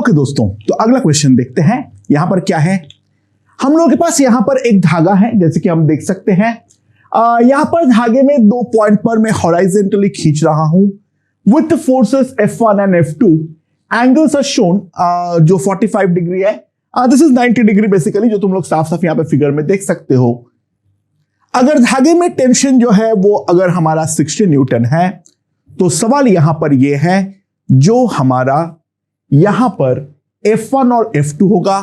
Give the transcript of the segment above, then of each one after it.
Okay दोस्तों, तो अगला क्वेश्चन देखते हैं। यहां पर क्या है, हम लोगों के पास यहां पर एक धागा है, जैसे कि हम देख सकते हैं। यहां पर धागे में 2 पॉइंट पर मैं हॉराइजेंटली खींच रहा हूं with forces F1 and F2। Angles are shown जो 45 डिग्री है, दिस इज 90 डिग्री बेसिकली, जो तुम लोग साफ साफ यहां पे फिगर में देख सकते हो। अगर धागे में टेंशन जो है वो अगर हमारा 60 न्यूटन है, तो सवाल यहां पर यह है जो हमारा यहां पर F1 और F2 होगा,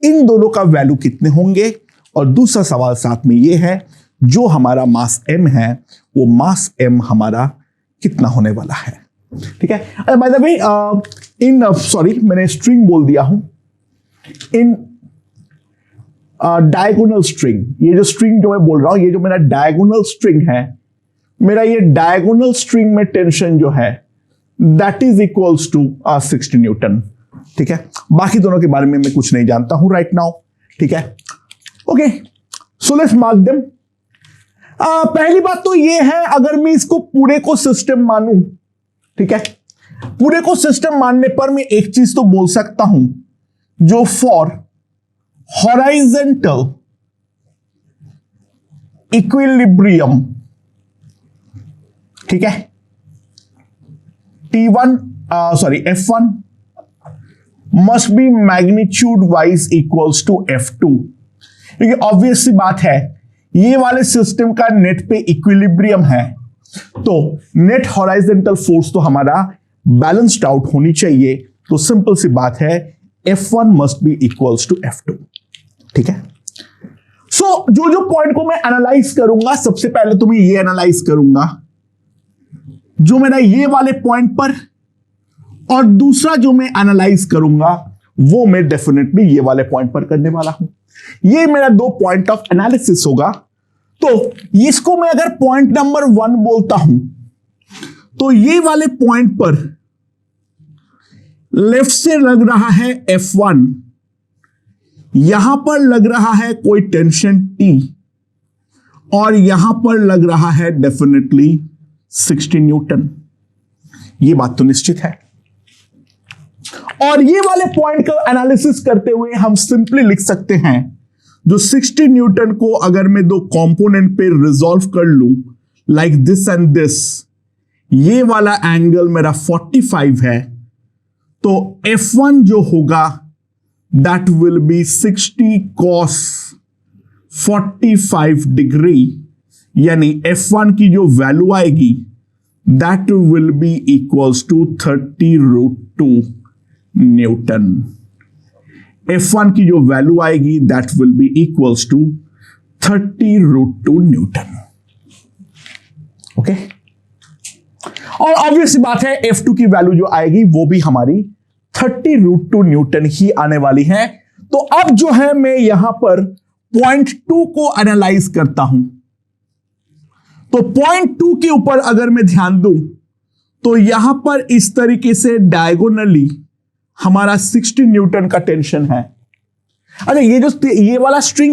इन दोनों का वैल्यू कितने होंगे। और दूसरा सवाल साथ में यह है जो हमारा मास M है, वो मास M हमारा कितना होने वाला है। ठीक है, बाय द वे सॉरी मैंने स्ट्रिंग बोल दिया हूं, इन डायगोनल स्ट्रिंग, ये जो स्ट्रिंग जो मैं बोल रहा हूं, ये जो मेरा डायगोनल स्ट्रिंग है, मेरा ये डायगोनल स्ट्रिंग में टेंशन जो है that is equals to 60 newton. ठीक है, बाकी दोनों के बारे में मैं कुछ नहीं जानता हूं राइट नाउ। ठीक है, okay, so let's mark them. पहली बात तो ये है, अगर मैं इसको पूरे को सिस्टम मानूं, ठीक है, पूरे को सिस्टम मानने पर मैं एक चीज तो बोल सकता हूं, जो फॉर हॉराइजेंटल इक्विलिब्रियम, ठीक है, F1 must be magnitude wise equals to F2, क्योंकि ऑब्वियस सी बात है ये वाले सिस्टम का नेट पे इक्विलिब्रियम है, तो नेट हॉराइजेंटल फोर्स तो हमारा बैलेंस्ड आउट होनी चाहिए। तो सिंपल सी बात है F1 must B equals to F2। ठीक है, सो जो पॉइंट को मैं एनालाइज करूंगा, सबसे पहले तो मैं ये एनालाइज करूंगा जो मेरा ये वाले पॉइंट पर, और दूसरा जो मैं एनालाइज करूंगा वो मैं डेफिनेटली ये वाले पॉइंट पर करने वाला हूं। ये मेरा 2 पॉइंट ऑफ एनालिसिस होगा। तो इसको मैं अगर पॉइंट नंबर 1 बोलता हूं, तो ये वाले पॉइंट पर लेफ्ट से लग रहा है F1, यहां पर लग रहा है कोई टेंशन T, और यहां पर लग रहा है डेफिनेटली 60 न्यूटन। ये बात तो निश्चित है। और ये वाले पॉइंट का एनालिसिस करते हुए हम सिंपली लिख सकते हैं, जो 60 न्यूटन को अगर मैं 2 कंपोनेंट पे रिजॉल्व कर लूं लाइक दिस एंड दिस, ये वाला एंगल मेरा 45 है, तो F1 जो होगा that will be 60 cos 45 degree, यानी F1 की जो वैल्यू आएगी that will be equals to 30√2 newton. F1 की जो वैल्यू आएगी that will be equals to 30√2 newton. Okay, और ऑब्वियस बात है F2 की वैल्यू जो आएगी वो भी हमारी 30√2 न्यूटन ही आने वाली है। तो अब जो है मैं यहां पर पॉइंट 2 को एनालाइज करता हूं, तो पॉइंट 2 के ऊपर अगर मैं ध्यान दूं, तो यहां पर इस तरीके से डायगोनली हमारा 60 न्यूटन का टेंशन है। अच्छा, ये वाला स्ट्रिंग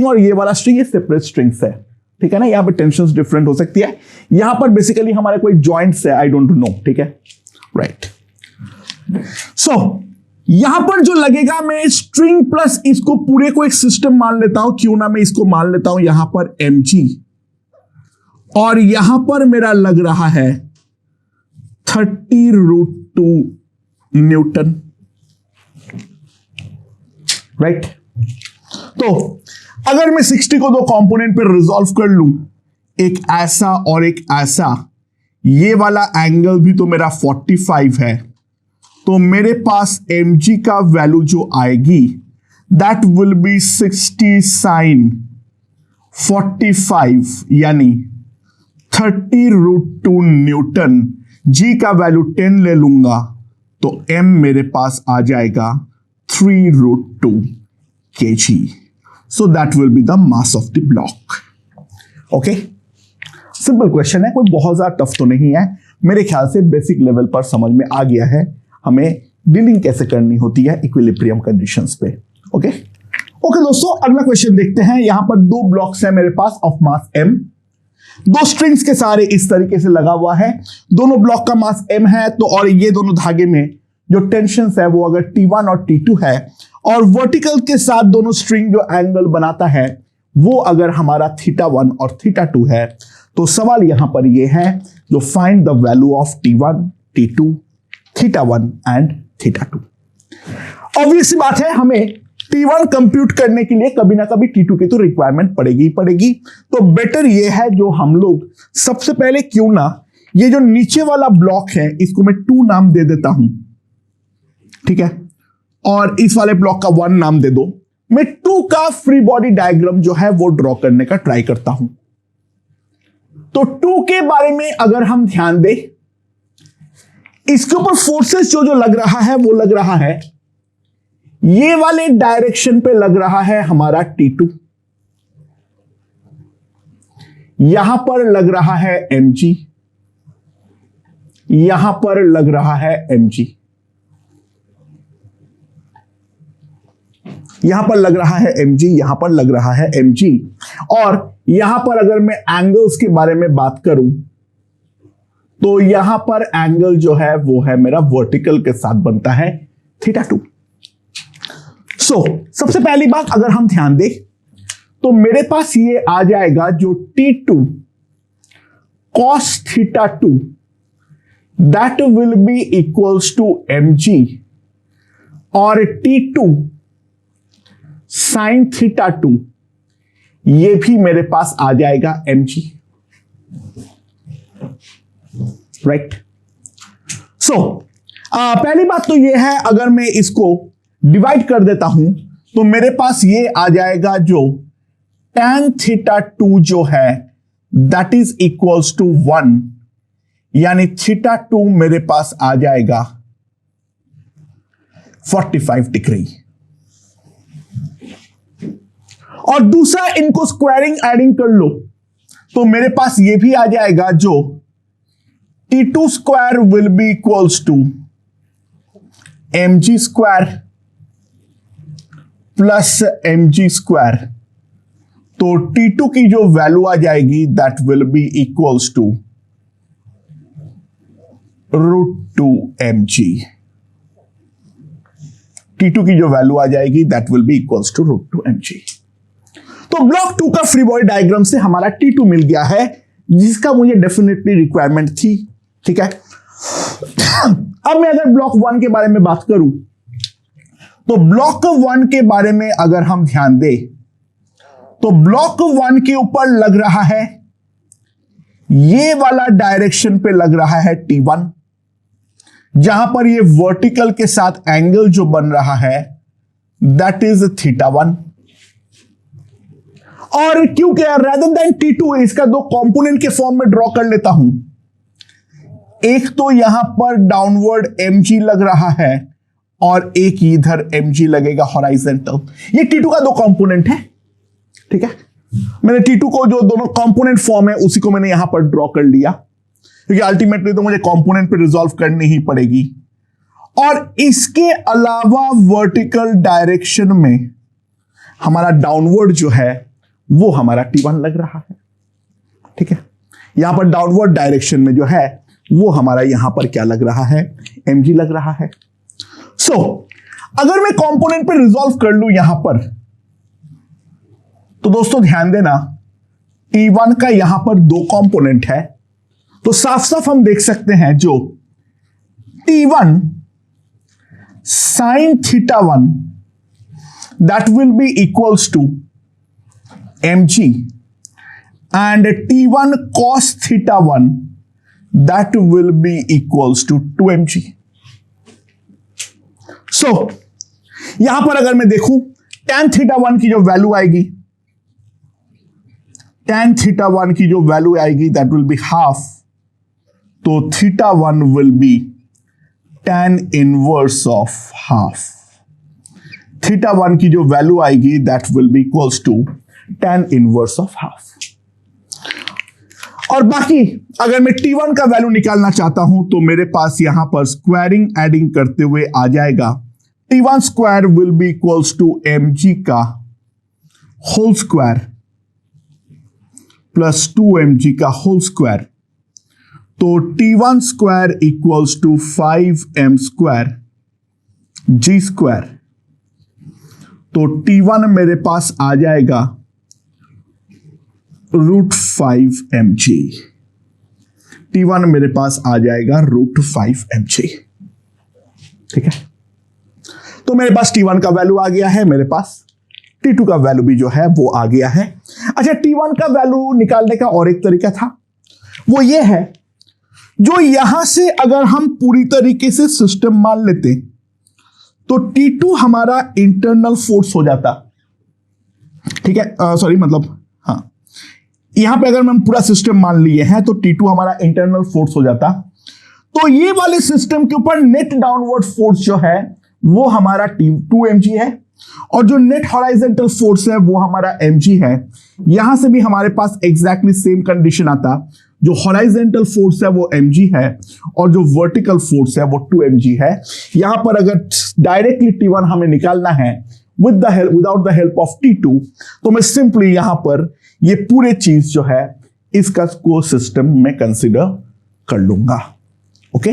और ये वाला स्ट्रिंग ये सेपरेट स्ट्रिंग्स है, ठीक है ना, यहां पर टेंशंस डिफरेंट हो सकती है। यहां पर बेसिकली हमारे कोई जॉइंट्स है, आई डोंट नो, ठीक है, राइट। सो यहां पर जो लगेगा, मैं स्ट्रिंग प्लस इसको पूरे को एक सिस्टम मान लेता हूं, क्यों ना मैं इसको मान लेता हूं यहां पर mg, और यहां पर मेरा लग रहा है 30√2 न्यूटन, राइट। तो अगर मैं 60 को 2 कंपोनेंट पे रिजॉल्व कर लूं, एक ऐसा और एक ऐसा, ये वाला एंगल भी तो मेरा 45 है, तो मेरे पास mg का वैल्यू जो आएगी दैट विल बी 60 sin 45, यानी 30√2 न्यूटन। g का वैल्यू 10 ले लूंगा तो m मेरे पास आ जाएगा 3√2 kg। So that will be the mass of the block. Okay, simple question है, कोई बहुत ज्यादा टफ तो नहीं है, मेरे ख्याल से बेसिक लेवल पर समझ में आ गया है हमें डीलिंग कैसे करनी होती है इक्विलिब्रियम कंडीशंस पे। ओके दोस्तों, अगला क्वेश्चन देखते हैं। यहां पर 2 ब्लॉक्स है मेरे पास ऑफ मास m, 2 स्ट्रिंग्स के सहारे इस तरीके से लगा हुआ है, दोनों ब्लॉक का मास m है, तो और ये दोनों धागे में जो टेंशन है वो अगर T1 और T2 है और वर्टिकल के साथ दोनों स्ट्रिंग जो एंगल बनाता है वो अगर हमारा θ1 और θ2 है, तो सवाल यहां पर ये है जो find the value of T1, T2, θ1 and θ2। Obvious बात है हमें T1 कंप्यूट करने के लिए कभी ना कभी T2 की तो रिक्वायरमेंट पड़ेगी ही पड़ेगी। तो बेटर ये है जो हम लोग सबसे पहले क्यों ना ये जो नीचे वाला ब्लॉक है इसको मैं 2 नाम दे देता हूं, ठीक है, और इस वाले ब्लॉक का 1 नाम दे दो। मैं 2 का फ्री बॉडी डायग्राम जो है वो ड्रॉ करने का ट्राई करता हूं। तो 2 के बारे में अगर हम ध्यान दें, इसके ऊपर फोर्सेस जो लग रहा है वो लग रहा है ये वाले डायरेक्शन पे लग रहा है हमारा T2, यहां पर लग रहा है mg, यहां पर लग रहा है mg, यहां पर लग रहा है mg, यहां पर लग रहा है mg। और यहां पर अगर मैं एंगल्स के बारे में बात करूं तो यहां पर एंगल जो है वो है मेरा वर्टिकल के साथ बनता है θ2। सबसे पहली बात अगर हम ध्यान दें तो मेरे पास ये आ जाएगा जो T2 cos θ2 that will be equals to mg और T2 sin θ2 ये भी मेरे पास आ जाएगा mg, राइट। पहली बात तो ये है अगर मैं इसको डिवाइड कर देता हूं तो मेरे पास ये आ जाएगा जो tan θ2 जो है दैट इज इक्वल्स टू 1, यानी θ2 मेरे पास आ जाएगा 45 डिग्री। और दूसरा इनको स्क्वायरिंग एडिंग कर लो तो मेरे पास ये भी आ जाएगा जो T2 square will be equals to mg square plus mg square. तो T2 की जो वैल्यू आ जाएगी that will be equals to √2 mg। T2 की जो वैल्यू आ जाएगी that will be equals to √2 mg। तो ब्लॉक 2 का फ्री बॉडी डायग्राम से हमारा T2 मिल गया है जिसका मुझे डेफिनेटली रिक्वायरमेंट थी, ठीक है। अब मैं अगर ब्लॉक 1 के बारे में बात करूं तो ब्लॉक 1 के बारे में अगर हम ध्यान दें तो ब्लॉक 1 के ऊपर लग रहा है ये वाला डायरेक्शन पे लग रहा है T1, जहां पर ये वर्टिकल के साथ एंगल जो बन रहा है दैट इज θ1। और क्योंकि रेदर देन T2 इसका 2 कंपोनेंट के फॉर्म में ड्रॉ कर लेता हूं। एक तो यहां पर डाउनवर्ड mg लग रहा है और एक इधर mg लगेगा हॉराइजॉन्टल। ये T2 का 2 कंपोनेंट है, ठीक है। मैंने T2 को जो दोनों कंपोनेंट फॉर्म है उसी को मैंने यहां पर ड्रॉ कर लिया क्योंकि अल्टीमेटली तो मुझे कंपोनेंट पे रिजॉल्व करनी ही पड़ेगी। और इसके अलावा वर्टिकल डायरेक्शन में हमारा डाउनवर्ड जो है वो हमारा T1 लग रहा है, ठीक है। यहां पर डाउनवर्ड डायरेक्शन में जो है वो हमारा यहां पर क्या लग रहा है, mg लग रहा है। अगर मैं कंपोनेंट पे रिजॉल्व कर लूं यहां पर तो दोस्तों ध्यान देना T1 का यहां पर 2 कंपोनेंट है, तो साफ साफ हम देख सकते हैं जो T1 sin θ1 that will be equals to mg and T1 cos θ1 that will be equals to 2mg। यहां पर अगर मैं देखूं tan θ1 की जो वैल्यू आएगी, tan θ1 की जो वैल्यू आएगी दैट विल बी हाफ, तो θ1 will be tan inverse of half. θ1 की जो वैल्यू आएगी that will be equals to tan inverse of half. और बाकी अगर मैं T1 का वैल्यू निकालना चाहता हूं तो मेरे पास यहां पर स्क्वायरिंग एडिंग करते हुए आ जाएगा T1 square will be equals to mg का होल स्क्वायर प्लस 2mg का होल स्क्वायर। तो T1 square equals to 5m square g square, तो T1 मेरे पास आ जाएगा √5 mg। T1 मेरे पास आ जाएगा √5 mg। ठीक है, तो मेरे पास T1 का वैल्यू आ गया है, मेरे पास T2 का वैल्यू भी जो है वो आ गया है। अच्छा, T1 का वैल्यू निकालने का और एक तरीका था, वो ये है, जो यहां से अगर हम पूरी तरीके से सिस्टम मान लेते तो T2 हमारा इंटरनल फोर्स हो जाता। ठीक है, सॉरी, मतलब हाँ, यहां पे अगर हम पूरा सिस्टम मान लिए हैं तो T2 हमारा इंटरनल फोर्स हो जाता। तो ये वाले सिस्टम के ऊपर नेट डाउनवर्ड फोर्स जो है वो हमारा 2 mg है, और जो नेट हॉराइजेंटल फोर्स है वो हमारा mg है। यहां से भी हमारे पास एग्जैक्टली सेम कंडीशन आता, जो हॉराइजेंटल फोर्स है वो mg है और जो वर्टिकल फोर्स है वो 2 mg है। यहां पर अगर डायरेक्टली T1 हमें निकालना है without the help of T2, तो मैं सिंपली यहां पर ये पूरे चीज जो है इसका को सिस्टम में कंसीडर कर लूंगा। ओके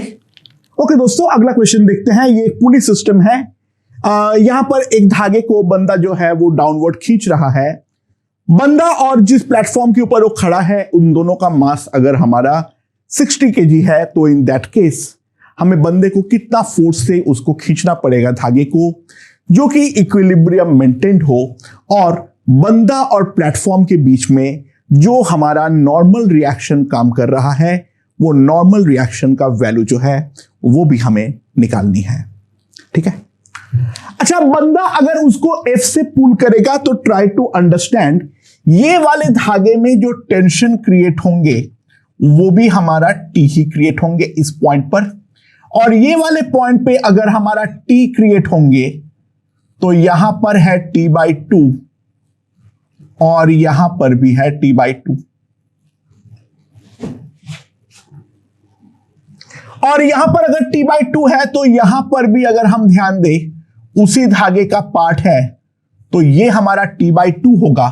दोस्तों, अगला क्वेश्चन देखते हैं। ये पूरी सिस्टम है, यहां पर एक धागे को बंदा जो है वो डाउनवर्ड खींच रहा है। बंदा और जिस प्लेटफॉर्म के ऊपर वो खड़ा है उन दोनों का मास अगर हमारा 60 kg है, तो इन दैट केस हमें बंदे को कितना फोर्स से उसको खींचना पड़ेगा धागे को, जो कि इक्विलिब्रियम मेंटेन्ड हो और बंदा और प्लेटफॉर्म के बीच में जो हमारा नॉर्मल रिएक्शन काम कर रहा है, वो नॉर्मल रिएक्शन का वैल्यू जो है वो भी हमें निकालनी है। ठीक है, अच्छा, बंदा अगर उसको F से पुल करेगा तो ट्राई टू अंडरस्टैंड, ये वाले धागे में जो टेंशन क्रिएट होंगे वो भी हमारा T ही क्रिएट होंगे इस पॉइंट पर, और ये वाले पॉइंट पे अगर हमारा T क्रिएट होंगे तो यहां पर है T/2 और यहां पर भी है T/2, और यहां पर अगर T/2 है तो यहां पर भी अगर हम ध्यान दें उसी धागे का पार्ट है तो ये हमारा T/2 होगा।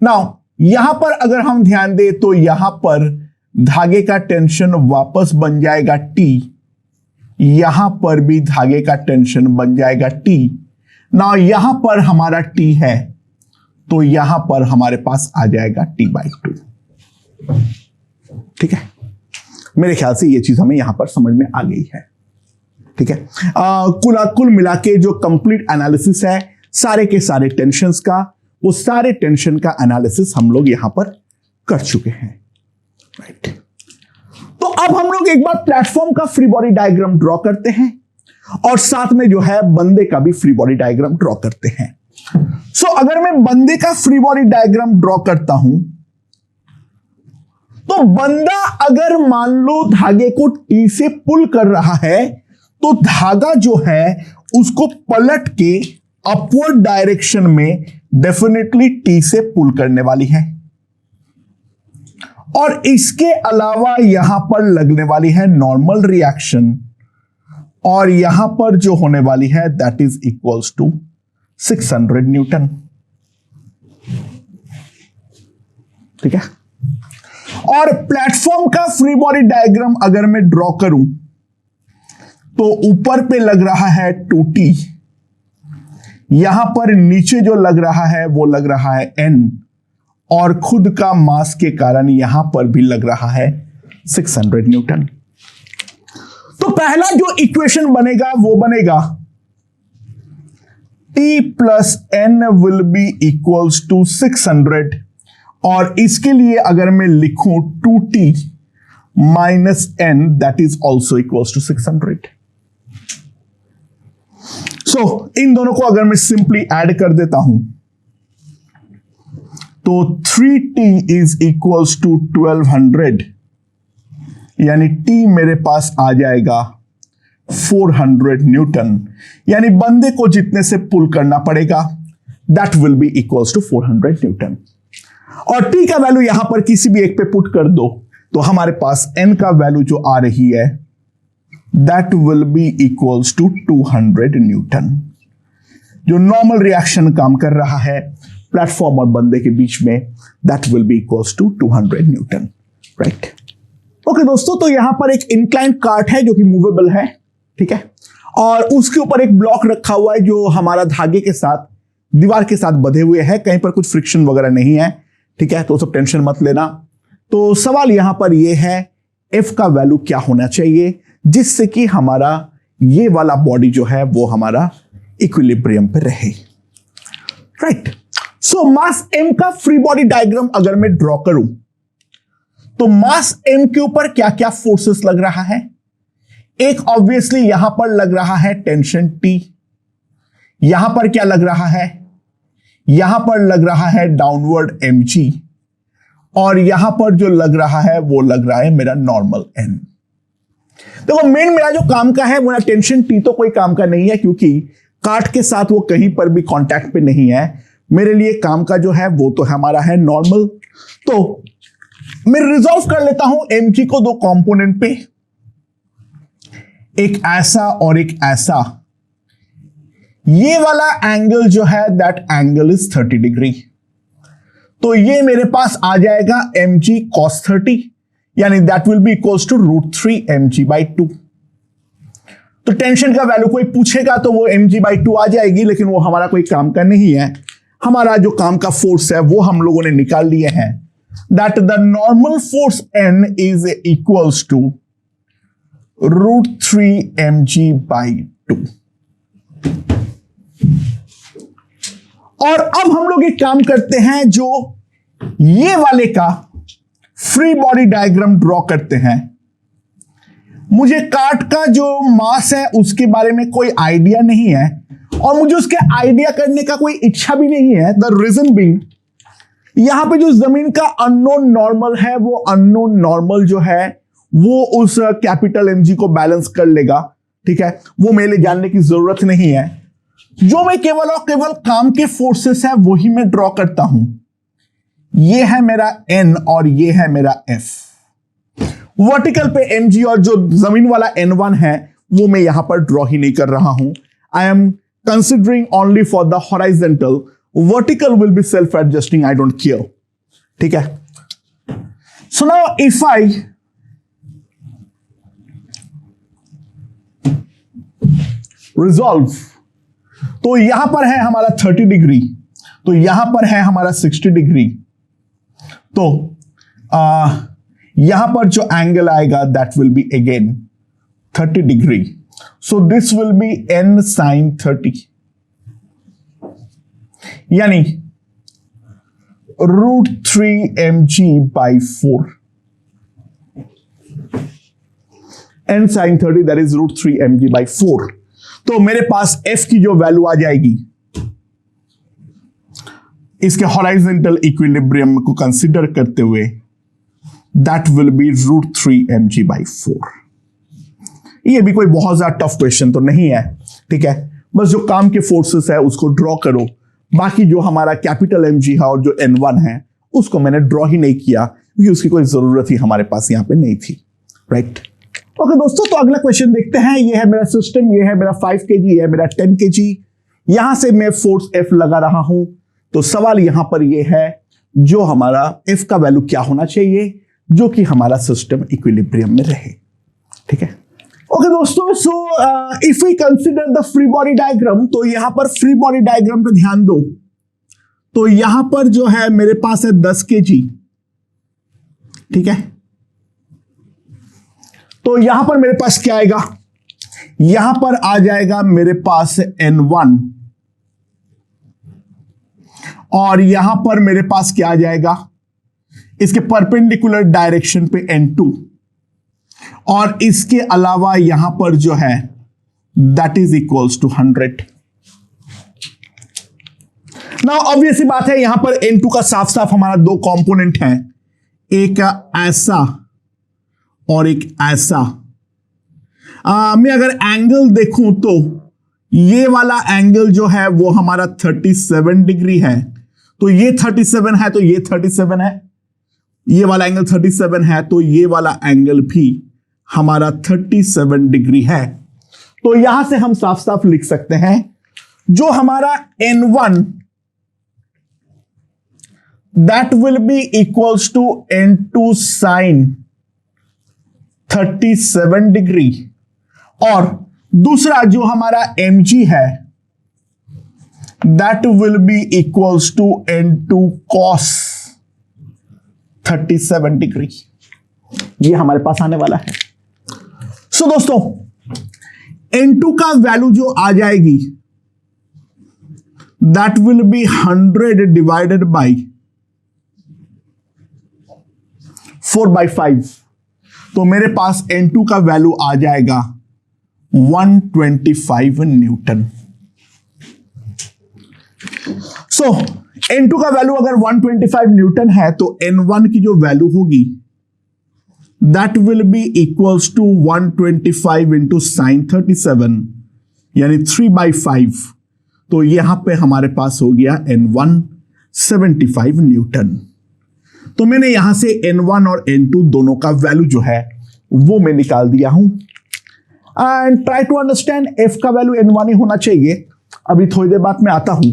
नाउ यहां पर अगर हम ध्यान दें तो यहां पर धागे का टेंशन वापस बन जाएगा T, यहां पर भी धागे का टेंशन बन जाएगा T। नाउ यहां पर हमारा T है तो यहां पर हमारे पास आ जाएगा T/2। ठीक है, मेरे ख्याल से ये चीज हमें यहां पर समझ में आ गई है। ठीक है, कुल मिला के जो कंप्लीट एनालिसिस है सारे के सारे टेंशंस का, वो सारे टेंशन का एनालिसिस हम लोग यहां पर कर चुके हैं। राइट, तो अब हम लोग एक बार प्लेटफॉर्म का फ्री बॉडी डायग्राम ड्रॉ करते हैं और साथ में जो है बंदे का भी फ्री बॉडी डायग्राम ड्रॉ करते हैं। सो अगर मैं बंदे का फ्री बॉडी डायग्राम ड्रॉ करता हूं तो बंदा अगर मान लो धागे को T से पुल कर रहा है तो धागा जो है उसको पलट के अपवर्ड डायरेक्शन में डेफिनेटली T से पुल करने वाली है, और इसके अलावा यहां पर लगने वाली है नॉर्मल रिएक्शन, और यहां पर जो होने वाली है that is equals to 600 newton. ठीक है, और प्लेटफॉर्म का फ्री बॉडी डायग्राम अगर मैं ड्रॉ करूं तो ऊपर पे लग रहा है 2T, यहां पर नीचे जो लग रहा है वो लग रहा है N, और खुद का मास के कारण यहां पर भी लग रहा है 600 न्यूटन। तो पहला जो इक्वेशन बनेगा वो बनेगा T plus N will be equals to 600, और इसके लिए अगर मैं लिखूं 2T minus N that is also equals to 600। सो इन दोनों को अगर मैं सिंपली ऐड कर देता हूं तो 3T इज इक्वल्स टू 1200, यानी T मेरे पास आ जाएगा 400 न्यूटन, यानी बंदे को जितने से पुल करना पड़ेगा that will be equals to 400 newton. और T का वैल्यू यहां पर किसी भी एक पे पुट कर दो तो हमारे पास N का वैल्यू जो आ रही है that will be equals to 200 newton. जो नॉर्मल रिएक्शन काम कर रहा है प्लेटफॉर्म और बंदे के बीच में that will be equals to 200 newton. Right, okay दोस्तों, तो यहां पर एक इंक्लाइंड कार्ट है जो कि मूवेबल है। ठीक है, और उसके ऊपर एक ब्लॉक रखा हुआ है जो हमारा धागे के साथ दीवार के साथ बंधे हुए है, कहीं पर कुछ फ्रिक्शन वगैरह नहीं है, ठीक है, तो सब टेंशन मत लेना। तो सवाल यहां पर यह है एफ का वैल्यू क्या होना चाहिए जिससे कि हमारा ये वाला बॉडी जो है वो हमारा इक्विलिब्रियम पे रहे, राइट। सो मास एम का फ्री बॉडी डायग्राम अगर मैं ड्रॉ करूं तो मास एम के ऊपर क्या क्या फोर्सेस लग रहा है। एक ऑब्वियसली यहां पर लग रहा है टेंशन टी, यहां पर क्या लग रहा है, यहां पर लग रहा है डाउनवर्ड mg, और यहां पर जो लग रहा है वो लग रहा है मेरा नॉर्मल n। देखो मेन मेरा जो काम का है मेरा टेंशन टी तो कोई काम का नहीं है क्योंकि काट के साथ वो कहीं पर भी कांटेक्ट पे नहीं है। मेरे लिए काम का जो है वो तो हमारा है नॉर्मल। तो मैं रिजॉल्व कर लेता हूं mg को दो कंपोनेंट पे, एक ऐसा और एक ऐसा। ये वाला एंगल जो है दैट एंगल इज 30 डिग्री, तो ये मेरे पास आ जाएगा mg cos 30, यानी that will be equals to √3 mg/2। तो टेंशन का वैल्यू कोई पूछेगा तो वो mg/2 आ जाएगी, लेकिन वो हमारा कोई काम का नहीं है। हमारा जो काम का फोर्स है वो हम लोगों ने निकाल लिए हैं, that the normal force n is equals to √3 mg/2। और अब हम लोग एक काम करते हैं, जो ये वाले का फ्री बॉडी डायग्राम ड्रॉ करते हैं। मुझे काट का जो मास है उसके बारे में कोई आइडिया नहीं है और मुझे उसके आइडिया करने का कोई इच्छा भी नहीं है। द रीजन बीइंग यहां पे जो जमीन का अननोन नॉर्मल है वो अननोन नॉर्मल जो है वो उस कैपिटल mg को बैलेंस कर लेगा, ठीक है, वो मेरे जानने की जरूरत नहीं है। जो मैं केवल और केवल काम के फोर्सेस है वही मैं ड्रॉ करता हूं। ये है मेरा n और ये है मेरा f। वर्टिकल पे mg और जो जमीन वाला n1 है वो मैं यहां पर ड्रॉ ही नहीं कर रहा हूं। I am considering only for the horizontal, vertical will be self adjusting, I don't care, ठीक है। So now if I resolve, तो यहां पर है हमारा 30 डिग्री, तो यहां पर है हमारा 60 डिग्री, तो यहां पर जो एंगल आएगा that will be again 30 degree. So this will B n sin 30, यानी √3 mg/4, n sin 30 that is √3 mg/4। तो मेरे पास f की जो वैल्यू आ जाएगी इसके हॉराइजेंटल इक्विलिब्रियम को कंसीडर करते हुए दैट विल बी √3 mg/4। ये भी कोई बहुत ज्यादा टफ क्वेश्चन तो नहीं है, ठीक है, बस जो काम के फोर्सेस है उसको ड्रॉ करो। बाकी जो हमारा कैपिटल mg है और जो n1 है उसको मैंने ड्रॉ ही नहीं किया क्योंकि उसकी कोई जरूरत ही हमारे पास यहां पे नहीं थी, राइट। ओके दोस्तों, तो अगला क्वेश्चन देखते हैं। ये है मेरा सिस्टम, ये है मेरा 5 kg, ये है मेरा 10 kg। यहां से मैं फोर्स F लगा रहा हूं, तो सवाल यहां पर यह है जो हमारा F का वैल्यू क्या होना चाहिए जो कि हमारा सिस्टम इक्विलिब्रियम में रहे, ठीक है। ओके दोस्तों, so if we consider the free body diagram, तो यहां पर फ्री बॉडी डायग्राम पे ध्यान दो। तो यहां पर जो है मेरे पास है 10 kg, ठीक है। तो यहां पर मेरे पास क्या आएगा, यहां पर आ जाएगा मेरे पास n1 और यहां पर मेरे पास क्या आ जाएगा इसके परपेंडिकुलर डायरेक्शन पे n2, और इसके अलावा यहां पर जो है that is equals to 100। Now obvious बात है यहां पर n2 का साफ साफ हमारा दो कंपोनेंट है, एक ऐसा और एक ऐसा। मैं अगर एंगल देखूं तो ये वाला एंगल जो है वो हमारा 37 डिग्री है, तो ये 37 है तो ये 37 है, ये वाला एंगल 37 है तो ये वाला एंगल भी हमारा 37 डिग्री है। तो यहां से हम साफ साफ लिख सकते हैं जो हमारा n1 that will be equals to n2 sine 37 degree, और दूसरा जो हमारा mg है that will be equals to n2 cos 37 degree, ये हमारे पास आने वाला है। सो दोस्तों n2 का वैल्यू जो आ जाएगी that will be 100 divided by 4/5, तो मेरे पास n2 का वैल्यू आ जाएगा 125 न्यूटन। सो n2 का वैल्यू अगर 125 न्यूटन है तो n1 की जो वैल्यू होगी that will be equals to 125 into sin 37 यानी 3/5, तो यहां पे हमारे पास हो गया n1 75 न्यूटन। तो मैंने यहां से n1 और n2 दोनों का वैल्यू जो है वो मैं निकाल दिया हूं। And try to understand f का वैल्यू n1 ही होना चाहिए, अभी थोड़ी देर बाद मैं आता हूं।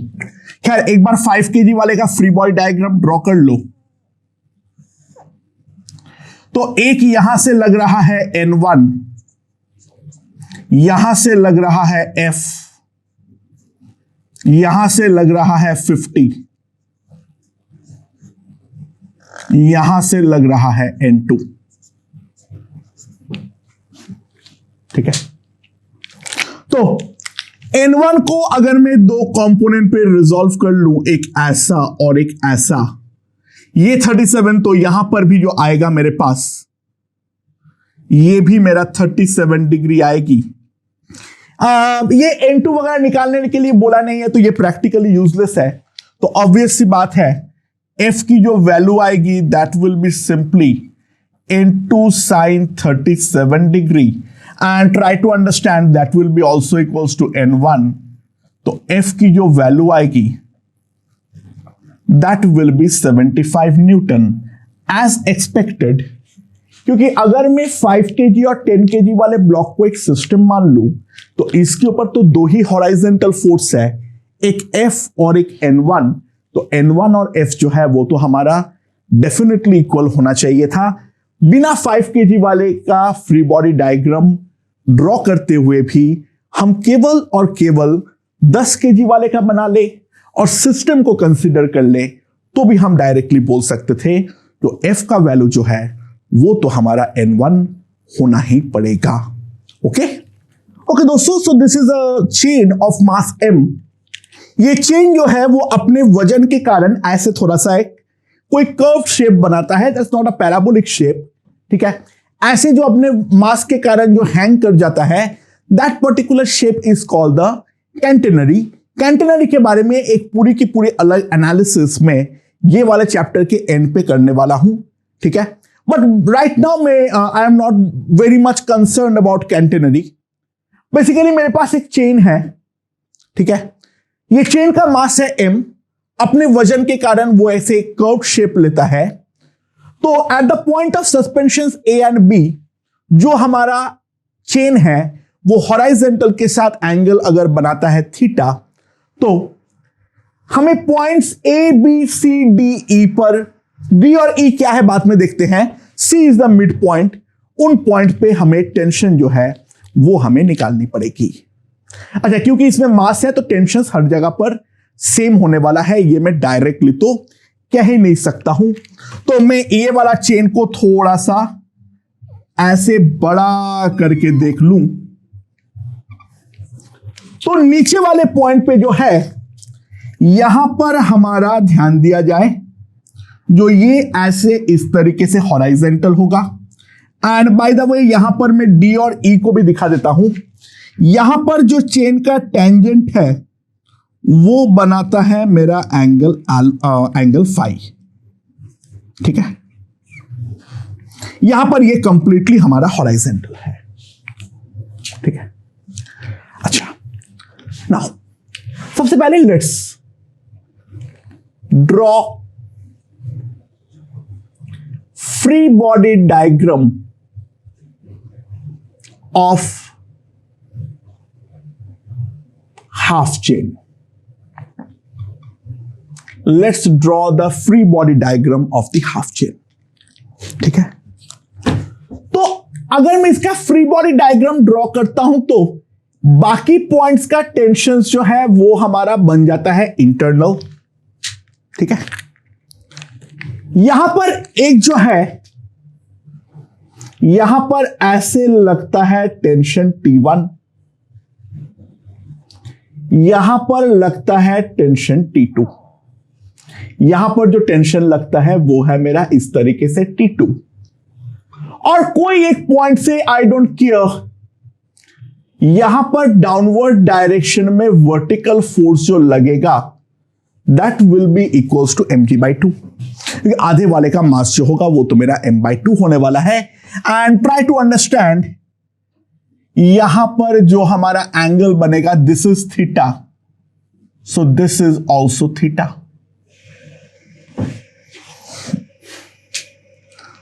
खैर एक बार 5 kg वाले का फ्री बॉडी डायग्राम ड्रॉ कर लो। तो एक यहां से लग रहा है n1, यहां से लग रहा है f, यहां से लग रहा है 50, यहां से लग रहा है n2। ठीक है, तो n1 को अगर मैं दो कंपोनेंट पे रिजॉल्व कर लूं, एक ऐसा और एक ऐसा, ये 37, तो यहां पर भी जो आएगा मेरे पास ये भी मेरा 37 डिग्री आएगी। ये n2 वगैरह निकालने के लिए बोला नहीं है तो ये प्रैक्टिकली यूजलेस है। तो ऑब्वियस सी बात है f की जो वैल्यू आएगी that will be simply n2 sin 37 degree and try to understand that will be also equals to n1। तो f की जो वैल्यू आएगी that will be 75 newton as expected, क्योंकि अगर मैं 5 kg और 10 kg वाले ब्लॉक को एक सिस्टम मान लूं तो इसके ऊपर तो दो ही हॉराइजेंटल फोर्स है, एक F और एक N1। तो N1 और F जो है वो तो हमारा डेफिनेटली इक्वल होना चाहिए था। बिना 5 kg वाले का फ्री बॉडी डायग्राम ड्रॉ करते हुए भी हम केवल और केवल 10 kg वाले का बना ले और सिस्टम को कंसीडर कर ले तो भी हम डायरेक्टली बोल सकते थे। तो F का वैल्यू जो है वो तो हमारा N1 होना ही पड़ेगा। ओके ओके दोस्तों, सो this is a chain of mass m। ये चेन जो है वो अपने वजन के कारण ऐसे थोड़ा सा एक कोई कर्व शेप बनाता है, that's not a parabolic shape. ठीक है, ऐसे जो अपने मास के कारण जो हैंग कर जाता है that particular shape is called the catenary. Catenary के बारे में एक पूरी की पूरी अलग एनालिसिस में ये वाले चैप्टर के एंड पे करने वाला हूं। ठीक है, बट राइट नाउ मैं I am not very much concern about catenary. Basically मेरे पास एक चेन है। ठीक है, ये चेन का मास है m, अपने वजन के कारण वो ऐसे कर्व शेप लेता है। तो at the point of suspension A and B जो हमारा चेन है वो हॉराइजेंटल के साथ एंगल अगर बनाता है थीटा, तो हमें points A B C D E पर, D और E क्या है बाद में देखते हैं, C is the mid point, उन पॉइंट पे हमें टेंशन जो है वो हमें निकालनी पड़ेगी। अच्छा, क्योंकि इसमें मास है तो टेंशन हर जगह पर सेम होने वाला है, ये मैं डायरेक्टली तो कह ही नहीं सकता हूं। तो मैं ये वाला चेन को थोड़ा सा ऐसे बड़ा करके देख लूं तो नीचे वाले पॉइंट पे जो है यहां पर हमारा ध्यान दिया जाए, जो ये ऐसे इस तरीके से हॉराइजेंटल होगा। एंड बाय द वे यहां पर मैं डी और ई को भी दिखा देता हूं। यहां पर जो चेन का टेंजेंट है वो बनाता है मेरा एंगल फाई। ठीक है, यहां पर ये कंप्लीटली हमारा हॉराइजेंटल है। ठीक है, अच्छा नाउ सबसे पहले let's draw free body diagram of half chain. Let's draw the free body diagram of the half chain. ठीक है, तो अगर मैं इसका फ्री बॉडी डायग्राम ड्रॉ करता हूं तो बाकी पॉइंट्स का टेंशन जो है वो हमारा बन जाता है इंटरनल। ठीक है, यहां पर एक जो है, यहां पर ऐसे लगता है टेंशन T1, यहां पर लगता है टेंशन T2, यहां पर जो टेंशन लगता है वो है मेरा इस तरीके से T2, और कोई एक पॉइंट से आई डोंट केयर, यहां पर डाउनवर्ड डायरेक्शन में वर्टिकल फोर्स जो लगेगा that will be equals to mg/2, क्योंकि आधे वाले का मास जो होगा वो तो मेरा m/2 होने वाला है। एंड ट्राई टू अंडरस्टैंड, यहां पर जो हमारा एंगल बनेगा this is theta, so this is also theta.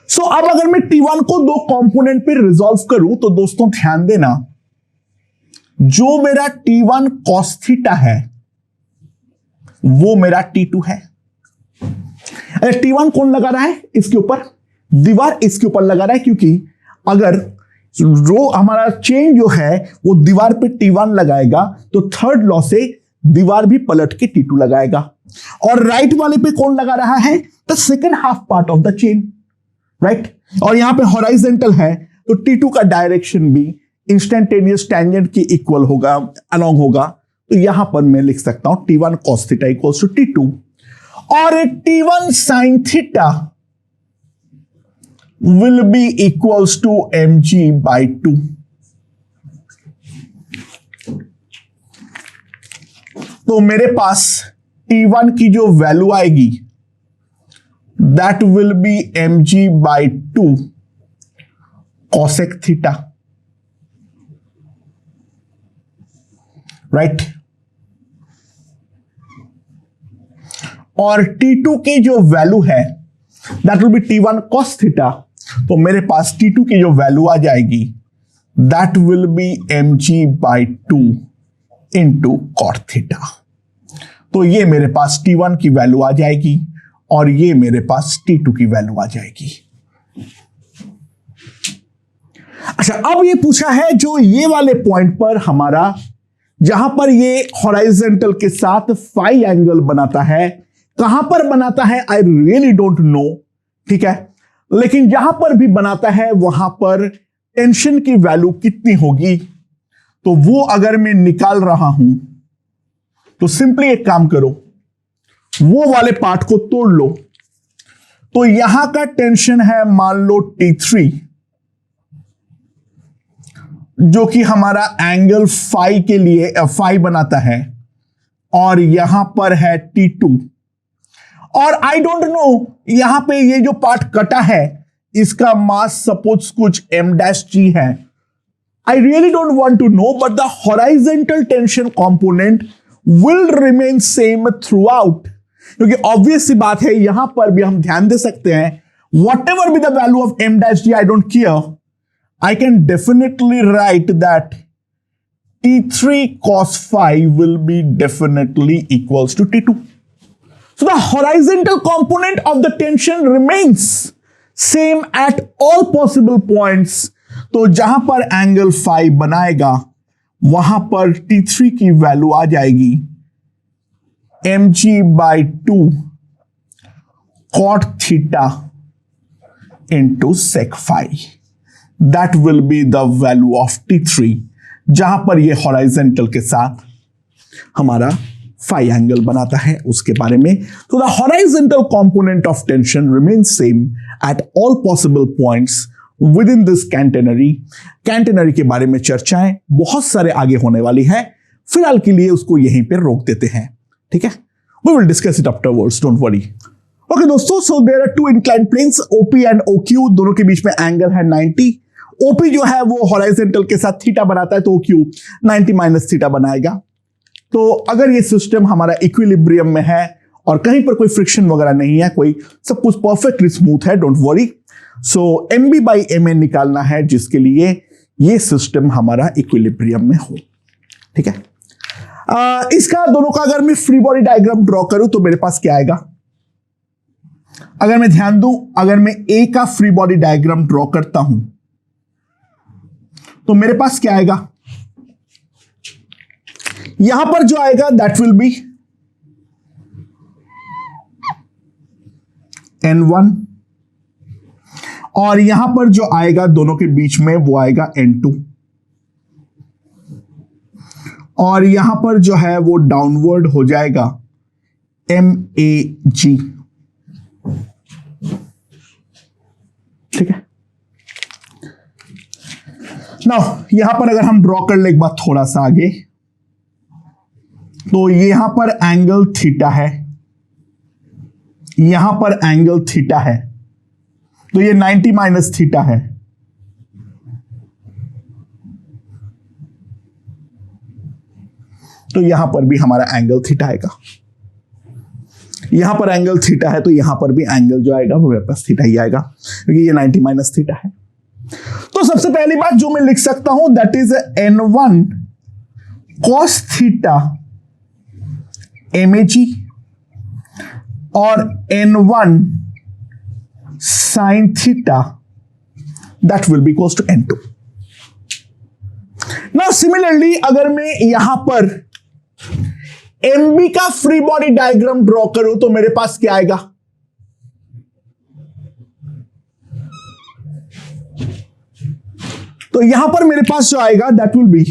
So अब अगर मैं T1 को दो कंपोनेंट पे रिजॉल्व करूं तो दोस्तों ध्यान देना, जो मेरा T1 cos थीटा है वो मेरा T2 है। T1 कौन लगा रहा है इसके ऊपर, दीवार इसके ऊपर लगा रहा है, क्योंकि अगर रो हमारा चेन जो है वो दीवार पे T1 लगाएगा तो थर्ड लॉ से दीवार भी पलट के T2 लगाएगा, और राइट वाले पे कौन लगा रहा है, the second half part of the chain, right. और यहां पे हॉराइजेंटल है तो T2 का डायरेक्शन भी इंस्टेंटेनियस टेंजेंट की इक्वल होगा, अलोंग होगा, तो यहां पर मैं लिख सकता हूं T1 cos theta equals to T2, और T1 sin theta will be equals to mg/2। तो मेरे पास T1 की जो वैल्यू आएगी that will B mg/2 cosec theta, right. और T2 की जो वैल्यू है that will B T1 cos theta, तो मेरे पास T2 की जो वैल्यू आ जाएगी that will B mg/2 into cot theta. तो ये मेरे पास T1 की वैल्यू आ जाएगी और ये मेरे पास T2 की वैल्यू आ जाएगी। अच्छा, अब ये पूछा है जो ये वाले पॉइंट पर हमारा, जहां पर ये हॉराइजेंटल के साथ फाई एंगल बनाता है, कहां पर बनाता है आई रियली डोंट नो, ठीक है, लेकिन जहां पर भी बनाता है वहां पर टेंशन की वैल्यू कितनी होगी, तो वो अगर मैं निकाल रहा हूं तो सिंपली एक काम करो, वो वाले पार्ट को तोड़ लो, तो यहां का टेंशन है मान लो T3, जो कि हमारा एंगल फाई के लिए फाई बनाता है, और यहां पर है T2, और आई डोंट नो यहां पे ये जो पार्ट कटा है इसका मास सपोज कुछ m' है, I really don't want to know, but the horizontal tension component will remain same throughout, क्योंकि ऑब्वियस सी बात है यहां पर भी हम ध्यान दे सकते हैं, what ever be the value of m' I don't care, I can definitely write that T3 cos phi will be definitely equals to T2. So the horizontal component of the tension remains same at all possible points. तो जहां पर angle phi बनाएगा वहां पर T3 की value आ जाएगी mg/2 cot theta into sec phi. That will be the value of T3, जहां पर ये हॉराइजेंटल के साथ हमारा फाई एंगल बनाता है उसके बारे में। तो the horizontal component of tension remain same at all possible points within this catenary. Catenary के बारे में चर्चाएं बहुत सारे आगे होने वाली है, फिलहाल के लिए उसको यहीं पर रोक देते हैं, ठीक है। We will discuss it afterwards, don't worry. Okay दोस्तों, so there are two inclined planes, OP and OQ, दोनों के बीच में एंगल है 90। OP जो है वो हॉराइजेंटल के साथ थीटा बनाता है, तो OQ 90 माइनस थीटा बनाएगा। तो अगर ये सिस्टम हमारा इक्विलिब्रियम में है और कहीं पर कोई फ्रिक्शन वगैरह नहीं है, कोई सब कुछ परफेक्टली स्मूथ है, डोंट वरी। सो MB/MA निकालना है जिसके लिए ये सिस्टम हमारा इक्विलिब्रियम में हो, ठीक है। इसका दोनों का अगर मैं फ्री बॉडी डायग्राम ड्रॉ करूं तो मेरे पास क्या आएगा, अगर मैं ध्यान दूं, अगर मैं A का फ्री बॉडी डायग्राम ड्रॉ करता हूं तो मेरे पास क्या आएगा, यहां पर जो आएगा दैट विल बी N1 और यहां पर जो आएगा दोनों के बीच में वो आएगा N2 और यहां पर जो है वो डाउनवर्ड हो जाएगा MAG। ठीक है। नाउ यहां पर अगर हम ड्रॉ कर ले एक बार थोड़ा सा आगे, तो यहां पर एंगल थीटा है, यहां पर एंगल थीटा है, तो ये 90 माइनस थीटा है। तो यहां पर भी हमारा एंगल थीटा आएगा, यहां पर एंगल थीटा है, तो यहां पर भी एंगल जो आएगा वो मेरे पास थीटा ही आएगा, क्योंकि ये 90 माइनस थीटा है। तो सबसे पहली बात जो मैं लिख सकता हूं that is N1 cos theta MAG और N1 sin theta that will be equals to N2। Now similarly अगर मैं यहां पर MB का फ्री बॉडी डायग्राम ड्रॉ करूं तो मेरे पास क्या आएगा, तो यहां पर मेरे पास जो आएगा दैट विल बी,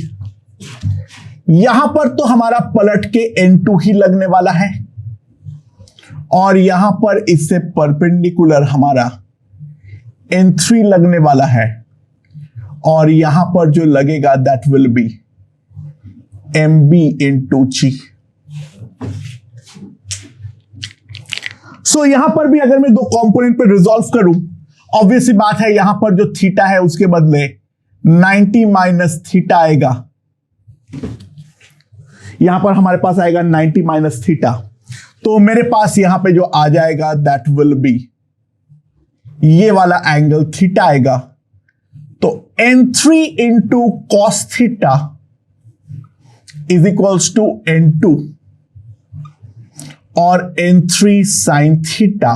यहां पर तो हमारा पलट के N2 ही लगने वाला है और यहां पर इससे परपेंडिकुलर हमारा N3 लगने वाला है और यहां पर जो लगेगा that will B MB into G। सो यहां पर भी अगर मैं दो कंपोनेंट पे रिजॉल्व करूं, ऑब्वियस सी बात है यहां पर जो थीटा है उसके बदले 90 माइनस थीटा आएगा, यहां पर हमारे पास आएगा 90 माइनस थीटा, तो मेरे पास यहां पे जो आ जाएगा दैट विल बी ये वाला एंगल थीटा आएगा। तो N3 into cos theta is equals to N2 और N3 sine theta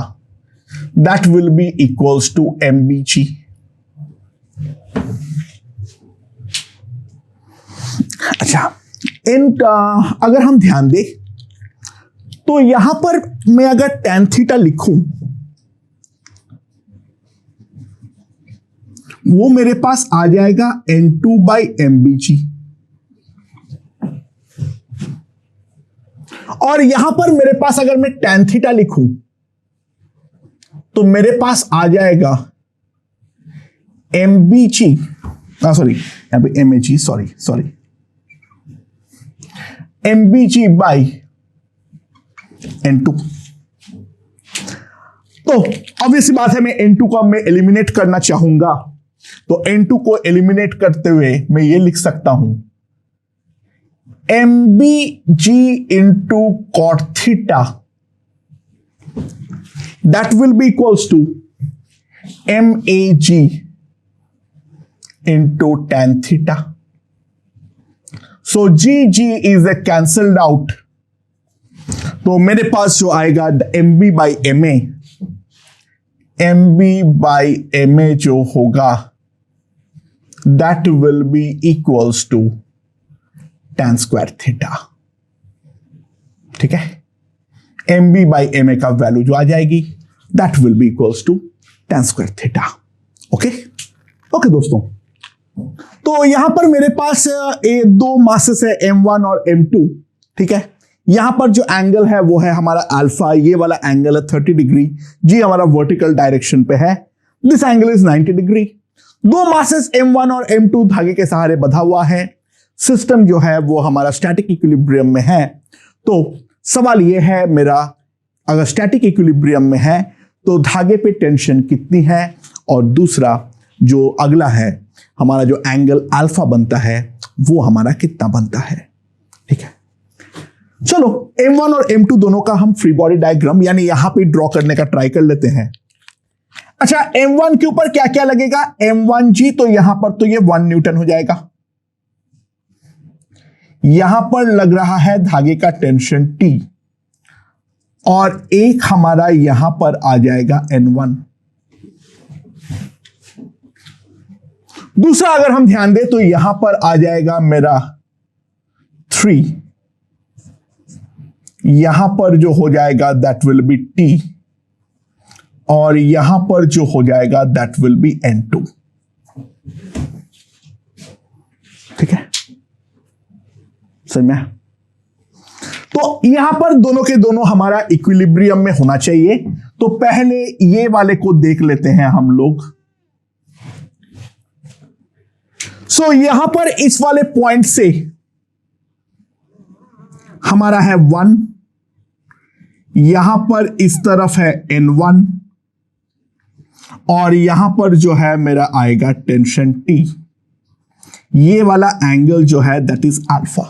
that will be equals to MBG। अच्छा, अगर हम ध्यान दें तो यहां पर मैं अगर tan थीटा लिखूं वो मेरे पास आ जाएगा N2 बाई MBG और यहां पर मेरे पास अगर मैं tan थीटा लिखूं तो मेरे पास आ जाएगा MBG, सॉरी यहां पे MAG, sorry MBG by N2। तो ऑब्वियस बात है मैं N2 को मैं एलिमिनेट करना चाहूंगा, तो N2 को एलिमिनेट करते हुए मैं ये लिख सकता हूं MBG into cot theta that will be equals to MAG into tan theta. So GG is a cancelled out, तो मेरे पास जो आएगा MB बाई MA जो होगा that will be equals to tan square theta. ठीक है, MB बाई MA का value जो आ जाएगी that will be equals to tan square theta. Okay दोस्तों, तो यहां पर मेरे पास दो मासेस है M1 और M2। ठीक है, यहां पर जो एंगल है वो है हमारा अल्फा, ये वाला एंगल है 30 डिग्री, जी हमारा वर्टिकल डायरेक्शन पे है, दिस एंगल इज 90 डिग्री। दो मासेस M1 और M2 धागे के सहारे बंधा हुआ है, सिस्टम जो है वो हमारा स्टैटिक इक्विलिब्रियम में है। तो सवाल ये है मेरा, अगर स्टैटिक इक्विलिब्रियम में है तो धागे पे टेंशन कितनी है, और दूसरा जो अगला है हमारा जो एंगल अल्फा बनता है वो हमारा कितना बनता है। ठीक है, चलो M1 और M2 दोनों का हम फ्री बॉडी डायग्राम यानी यहां पे ड्रॉ करने का ट्राई कर लेते हैं। अच्छा, M1 के ऊपर क्या क्या लगेगा, M1G, तो यहां पर तो ये 1 न्यूटन हो जाएगा। यहां पर लग रहा है धागे का टेंशन T, और एक हमारा यहां पर आ जाएगा N1। दूसरा अगर हम ध्यान दें तो यहां पर आ जाएगा मेरा 3, यहां पर जो हो जाएगा दैट विल बी टी, और यहां पर जो हो जाएगा दैट विल बी N2। ठीक है, सही में। तो यहां पर दोनों के दोनों हमारा इक्विलिब्रियम में होना चाहिए। तो पहले ये वाले को देख लेते हैं हम लोग। सो यहां पर इस वाले पॉइंट से हमारा है 1, यहां पर इस तरफ है N1, और यहां पर जो है मेरा आएगा टेंशन T। ये वाला एंगल जो है दैट इज अल्फा।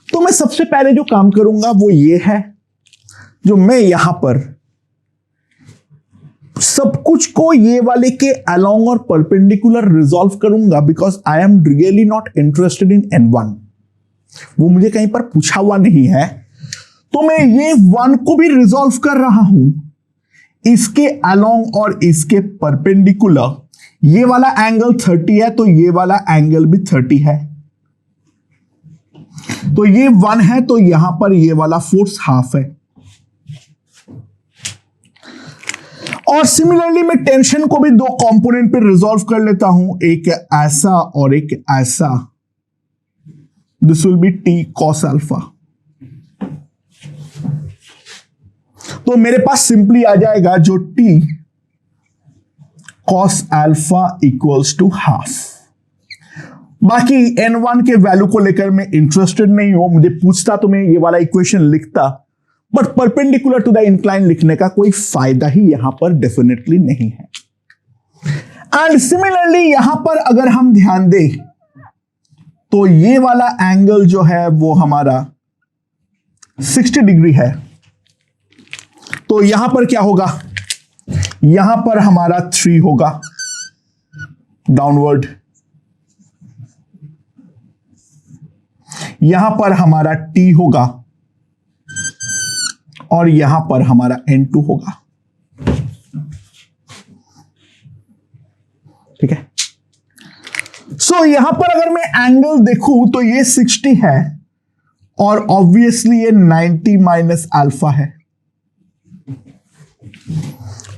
तो मैं सबसे पहले जो काम करूंगा वो ये है, जो मैं यहां पर सब कुछ को ये वाले के अलोंग और परपेंडिकुलर रिजॉल्व करूंगा, because I am really not interested in N1। वो मुझे कहीं पर पूछा हुआ नहीं है, तो मैं ये 1 को भी रिजॉल्व कर रहा हूं इसके अलोंग और इसके परपेंडिकुलर। ये वाला एंगल 30 है, तो ये वाला एंगल भी 30 है। तो ये 1 है, तो यहां पर ये वाला फोर्स हाफ है। और सिमिलरली मैं टेंशन को भी 2 कंपोनेंट पे रिजॉल्व कर लेता हूं, एक ऐसा और एक ऐसा। This will be T cos alpha. तो मेरे पास सिंपली आ जाएगा जो T cos alpha equals to half. बाकी N1 के वैल्यू को लेकर मैं इंटरेस्टेड नहीं हूं। मुझे पूछता तो मैं ये वाला इक्वेशन लिखता, but perpendicular to the incline लिखने का कोई फायदा ही यहां पर डेफिनेटली नहीं है। एंड सिमिलरली यहां पर अगर हम ध्यान दें तो ये वाला एंगल जो है वो हमारा 60 डिग्री है। तो यहां पर क्या होगा, यहां पर हमारा 3 होगा डाउनवर्ड, यहां पर हमारा T होगा, और यहां पर हमारा N2 होगा। ठीक है। सो यहां पर अगर मैं एंगल देखूं तो ये 60 है, और ऑब्वियसली ये 90 माइनस अल्फा है।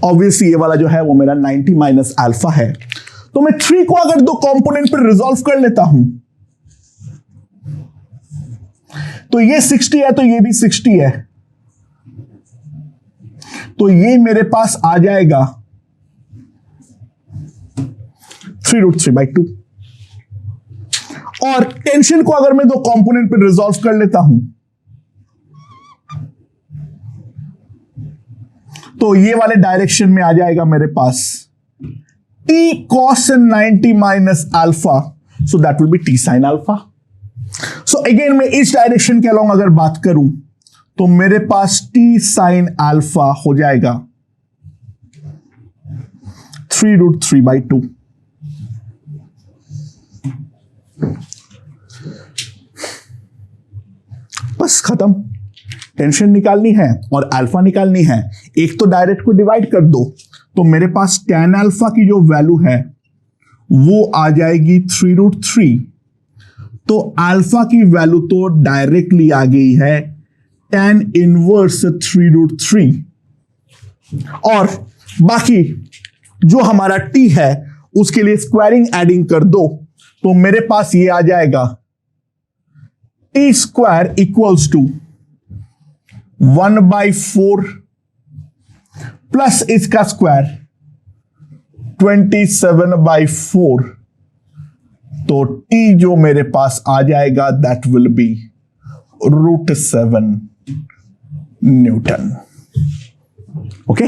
ऑब्वियसली ये वाला जो है वो मेरा 90 माइनस अल्फा है। तो मैं 3 को अगर 2 कंपोनेंट पर रिजॉल्व कर लेता हूं, तो ये 60 है, तो ये भी 60 है। तो ये मेरे पास आ जाएगा 3√3/2। और टेंशन को अगर मैं 2 कंपोनेंट पे रिजॉल्व कर लेता हूं, तो ये वाले डायरेक्शन में आ जाएगा मेरे पास T cos 90 minus alpha, so that will be T sin alpha. So again मैं इस डायरेक्शन के अलोंग अगर बात करूं तो मेरे पास T sin अल्फा हो जाएगा 3√3/2। बस खत्म। टेंशन निकालनी है और अल्फा निकालनी है, एक तो डायरेक्ट को डिवाइड कर दो, तो मेरे पास tan अल्फा की जो वैल्यू है वो आ जाएगी 3√3। तो अल्फा की वैल्यू तो डायरेक्टली आ गई है tan इनवर्स 3√3, और बाकी जो हमारा T है उसके लिए स्क्वायरिंग एडिंग कर दो, तो मेरे पास ये आ जाएगा T square equals to 1/4 plus इसका स्क्वायर 27/4। तो T जो मेरे पास आ जाएगा that will be √7 newton. Okay.